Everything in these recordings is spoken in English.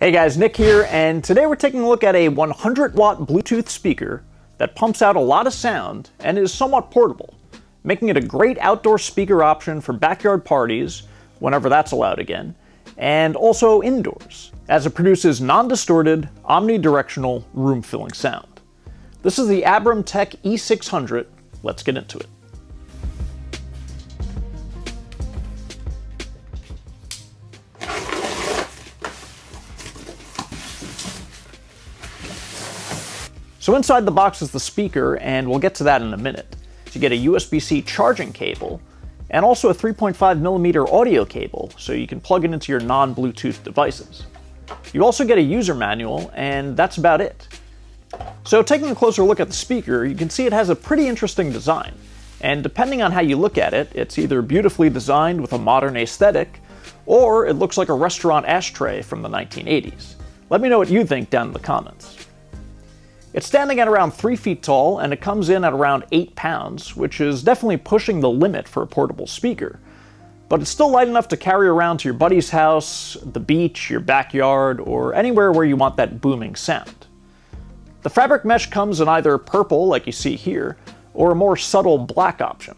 Hey guys, Nick here, and today we're taking a look at a 100-watt Bluetooth speaker that pumps out a lot of sound and is somewhat portable, making it a great outdoor speaker option for backyard parties, whenever that's allowed again, and also indoors, as it produces non-distorted, omnidirectional, room-filling sound. This is the Abramtek e600. Let's get into it. So inside the box is the speaker, and we'll get to that in a minute. You get a USB-C charging cable, and also a 3.5mm audio cable, so you can plug it into your non-Bluetooth devices. You also get a user manual, and that's about it. So taking a closer look at the speaker, you can see it has a pretty interesting design. And depending on how you look at it, it's either beautifully designed with a modern aesthetic, or it looks like a restaurant ashtray from the 1980s. Let me know what you think down in the comments. It's standing at around 3 feet tall, and it comes in at around 8 pounds, which is definitely pushing the limit for a portable speaker. But it's still light enough to carry around to your buddy's house, the beach, your backyard, or anywhere where you want that booming sound. The fabric mesh comes in either purple, like you see here, or a more subtle black option.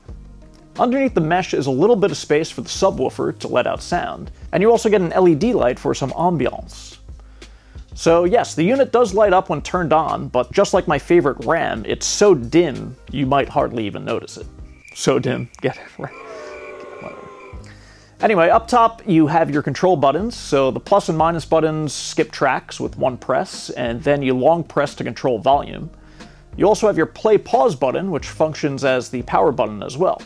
Underneath the mesh is a little bit of space for the subwoofer to let out sound, and you also get an LED light for some ambiance. So yes, the unit does light up when turned on, but just like my favorite RAM, it's so dim you might hardly even notice it. So dim, get it right. Whatever. Anyway, up top you have your control buttons, so the plus and minus buttons skip tracks with one press, and then you long press to control volume. You also have your play-pause button, which functions as the power button as well.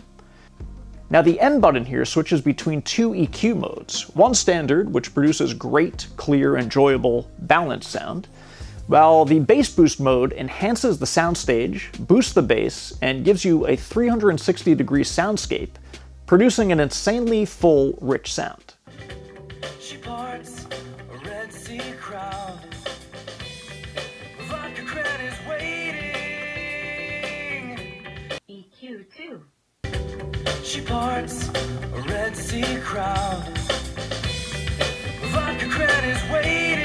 Now the N button here switches between two EQ modes, one standard, which produces great, clear, enjoyable, balanced sound, while the bass boost mode enhances the soundstage, boosts the bass, and gives you a 360-degree soundscape, producing an insanely full, rich sound. She parts a Red Sea crowd. Vodka Cran is waiting. EQ 2. She parts a Red Sea crowd. Vodka Cran is waiting.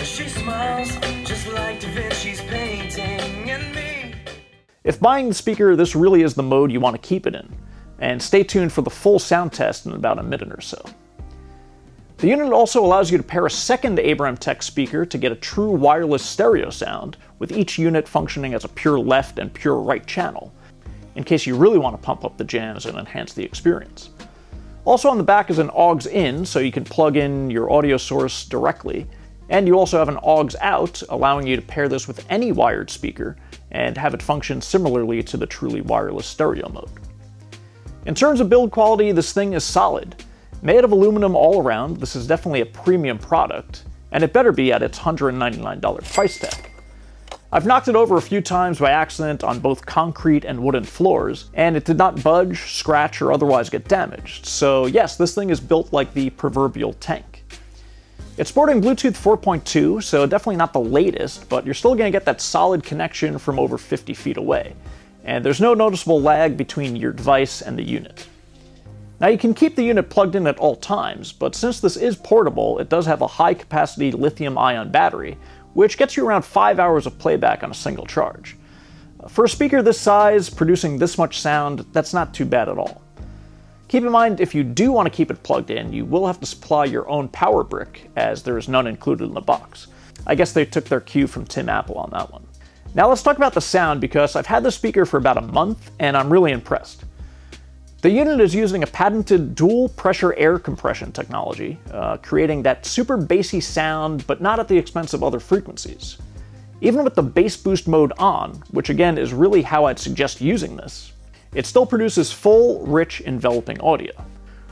She smiles just like Da Vinci's painting and me. If buying the speaker, this really is the mode you want to keep it in, and stay tuned for the full sound test in about a minute or so. The unit also allows you to pair a second Abramtek speaker to get a true wireless stereo sound, with each unit functioning as a pure left and pure right channel, in case you really want to pump up the jams and enhance the experience. Also on the back is an aux in, so you can plug in your audio source directly, and you also have an aux out, allowing you to pair this with any wired speaker and have it function similarly to the truly wireless stereo mode. In terms of build quality, this thing is solid. Made of aluminum all around, this is definitely a premium product, and it better be at its $199 price tag. I've knocked it over a few times by accident on both concrete and wooden floors, and it did not budge, scratch, or otherwise get damaged, so yes, this thing is built like the proverbial tank. It's sporting Bluetooth 4.2, so definitely not the latest, but you're still going to get that solid connection from over 50 feet away, and there's no noticeable lag between your device and the unit. Now you can keep the unit plugged in at all times, but since this is portable, it does have a high-capacity lithium-ion battery, which gets you around 5 hours of playback on a single charge. For a speaker this size, producing this much sound, that's not too bad at all. Keep in mind, if you do want to keep it plugged in, you will have to supply your own power brick, as there is none included in the box. I guess they took their cue from Tim Apple on that one. Now let's talk about the sound, because I've had this speaker for about a month, and I'm really impressed. The unit is using a patented dual pressure air compression technology, creating that super bassy sound, but not at the expense of other frequencies. Even with the bass boost mode on, which again is really how I'd suggest using this, it still produces full, rich, enveloping audio.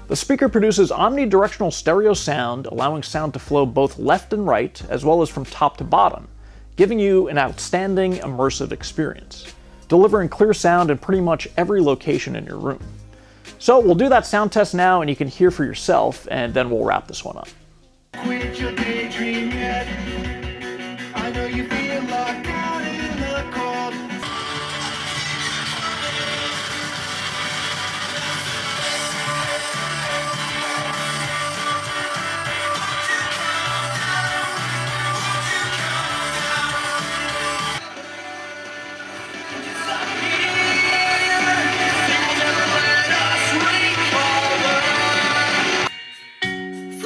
The speaker produces omnidirectional stereo sound, allowing sound to flow both left and right, as well as from top to bottom, giving you an outstanding immersive experience, delivering clear sound in pretty much every location in your room. So we'll do that sound test now, and you can hear for yourself, and then we'll wrap this one up. Quit your daydream yet. I know you feel locked out in the cold.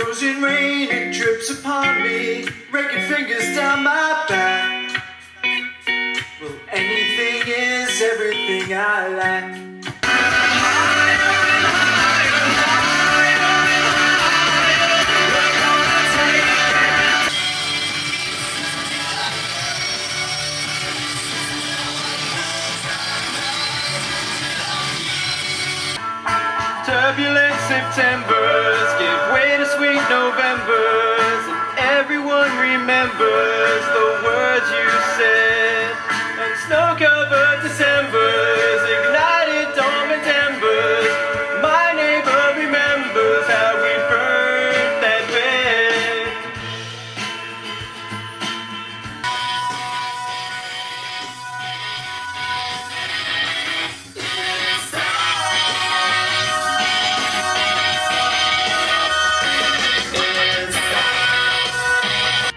frozen rain, it drips upon me, raking fingers down my back. Well, anything is everything I lack. Turbulent Septembers give way to sweet Novembers, and everyone remembers the words you said. And snow-covered Decembers, ignited dormant embers, my neighbor remembers how we burned that bed.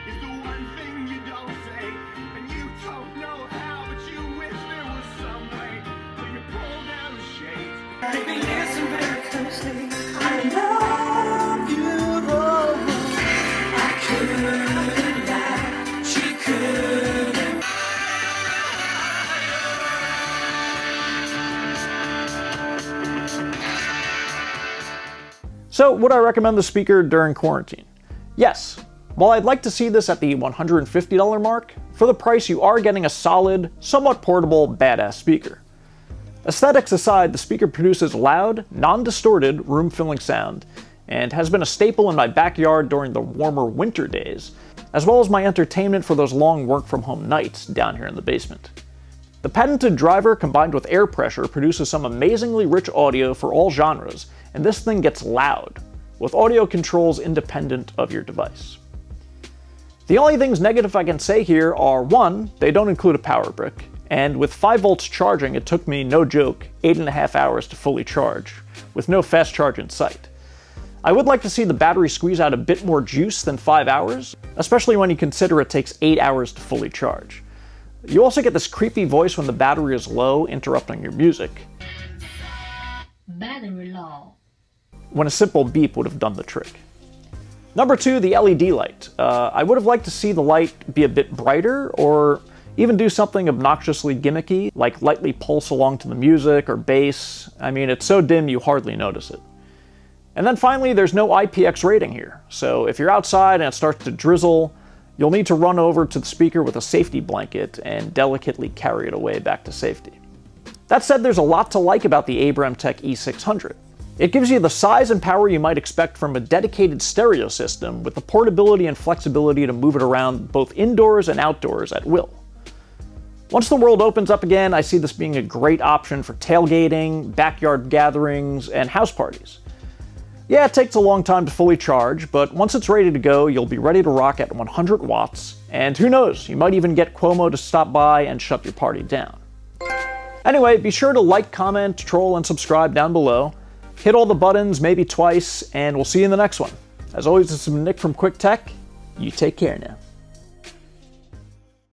It's the one thing you don't say, and you don't know how, but you wish there was some way. So you pull down the shades. Baby, listen very closely. I love you, oh, I couldn't lie, she couldn't. So, would I recommend the speaker during quarantine? Yes. While I'd like to see this at the $150 mark, for the price you are getting a solid, somewhat portable, badass speaker. Aesthetics aside, the speaker produces loud, non-distorted, room-filling sound, and has been a staple in my backyard during the warmer winter days, as well as my entertainment for those long work-from-home nights down here in the basement. The patented driver combined with air pressure produces some amazingly rich audio for all genres, and this thing gets loud, with audio controls independent of your device. The only things negative I can say here are 1, they don't include a power brick, and with 5 volts charging it took me, no joke, 8.5 hours to fully charge, with no fast charge in sight. I would like to see the battery squeeze out a bit more juice than 5 hours, especially when you consider it takes 8 hours to fully charge. You also get this creepy voice when the battery is low, interrupting your music, Battery low. when a simple beep would have done the trick. Number 2, the LED light. I would have liked to see the light be a bit brighter, or even do something obnoxiously gimmicky, like lightly pulse along to the music or bass. I mean, it's so dim you hardly notice it. And then finally, there's no IPX rating here, so if you're outside and it starts to drizzle, you'll need to run over to the speaker with a safety blanket and delicately carry it away back to safety. That said, there's a lot to like about the Abramtek e600. It gives you the size and power you might expect from a dedicated stereo system, with the portability and flexibility to move it around both indoors and outdoors at will. Once the world opens up again, I see this being a great option for tailgating, backyard gatherings, and house parties. Yeah, it takes a long time to fully charge, but once it's ready to go, you'll be ready to rock at 100 watts, and who knows, you might even get Cuomo to stop by and shut your party down. Anyway, be sure to like, comment, troll, and subscribe down below. Hit all the buttons, maybe twice, and we'll see you in the next one. As always, this is Nick from Quick Tech. You take care now.